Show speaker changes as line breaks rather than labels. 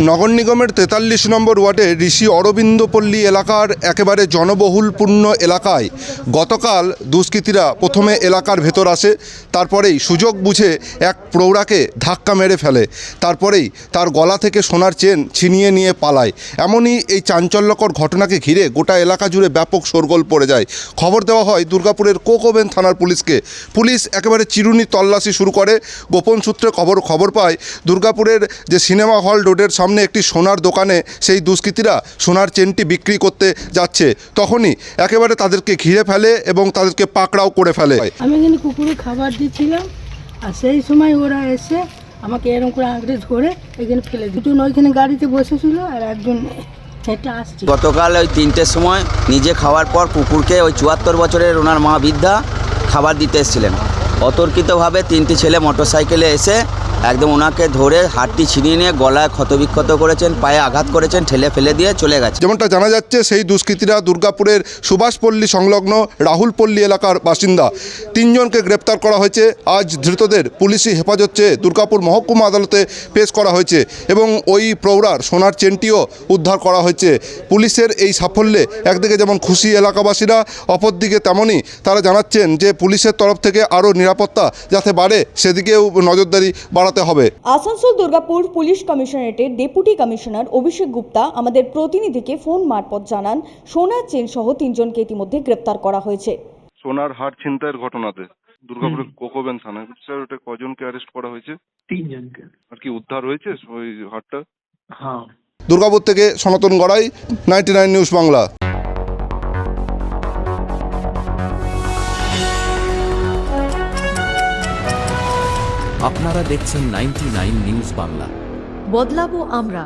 নগর নিগমের ৪৩ নম্বর ওয়ার্ডে ঋষি অরবিন্দপল্লী এলাকার একেবারে জনবহুলপূর্ণ এলাকায় গতকাল দুষ্কৃতীরা প্রথমে এলাকার ভেতর আসে, তারপরেই সুযোগ বুঝে এক প্রৌঢ়াকে ধাক্কা মেরে ফেলে, তারপরেই তার গলা থেকে সোনার চেন ছিনিয়ে নিয়ে পালায়। এমনই এই চাঞ্চল্যকর ঘটনাকে ঘিরে গোটা এলাকা জুড়ে ব্যাপক শোরগোল পড়ে যায়। খবর দেওয়া হয় দুর্গাপুরের কোকোবেন থানার পুলিশকে। পুলিশ একেবারে চিরুনি তল্লাশি শুরু করে। গোপন সূত্রে খবর পায় দুর্গাপুরের যে সিনেমা হল রোডের সামনে একটি সোনার দোকানে সেই দুষ্কৃতীরা সোনার চেনটি বিক্রি করতে যাচ্ছে। তখনই একেবারে তাদেরকে ঘিরে ফেলে এবং তাদেরকে পাকড়াও করে ফেলে।
আমি এখানে কুকুরে খাবার দিচ্ছিলাম, আর সেই সময় ওরা এসে আমাকে এরকম করে আঁকড়ে ধরে এখানে ফেলে দুজন ওইখানে গাড়িতে বসেছিল আর একজন হেঁটে আসছে।
গতকাল ওই 3টের সময় নিজে খাওয়ার পর কুকুরকে ওই 74 বছরের ওনার মা বৃদ্ধা খাবার দিতে এসেছিলেন। অতর্কিতভাবে 3টি ছেলে মোটরসাইকেলে এসে একদম ওনাকে ধরে হাতটি ছিনিয়ে নিয়ে গলায় ক্ষতবিক্ষত করেছেন, পায়ে আঘাত করেছেন, ঠেলে ফেলে দিয়ে চলে গেছে।
যেমনটা জানা যাচ্ছে সেই দুষ্কৃতীরা দুর্গাপুরের সুভাষপল্লী সংলগ্ন রাহুলপল্লী এলাকার বাসিন্দা। 3 জনকে গ্রেপ্তার করা হয়েছে। আজ ধৃতদের পুলিশি হেফাজত চেয়ে দুর্গাপুর মহকুমা আদালতে পেশ করা হয়েছে এবং ওই প্রৌঢ়ার সোনার চেনটিও উদ্ধার করা হয়েছে। পুলিশের এই সাফল্যে একদিকে যেমন খুশি এলাকাবাসীরা, অপরদিকে তেমনই তারা জানাচ্ছেন যে পুলিশের তরফ থেকে আরও নিরাপত্তা যাতে বাড়ে সেদিকেও নজরদারি বাড়াতে হবে।
আসানসোল দুর্গাপুর পুলিশ কমিশনারেটের ডেপুটি কমিশনার অভিষেক গুপ্তা আমাদের প্রতিনিধিকে ফোন মারফত জানান সোনার চেন সহ 3 জনকে ইতিমধ্যে গ্রেপ্তার করা হয়েছে।
সোনার হার ছিনতাইয়ের ঘটনাতে দুর্গাপুরের কোকোবেন থানায় স্যার ওটা কজনকে অ্যারেস্ট করা হয়েছে?
3 জনকে।
আর কি উদ্ধার হয়েছে ওই হারটা?
হ্যাঁ।
দুর্গাপুর থেকে সনাতন গড়াই, 99 নিউজ বাংলা।
আপনারা দেখছেন 99 নিউজ বাংলা।
বদলাবো আমরা।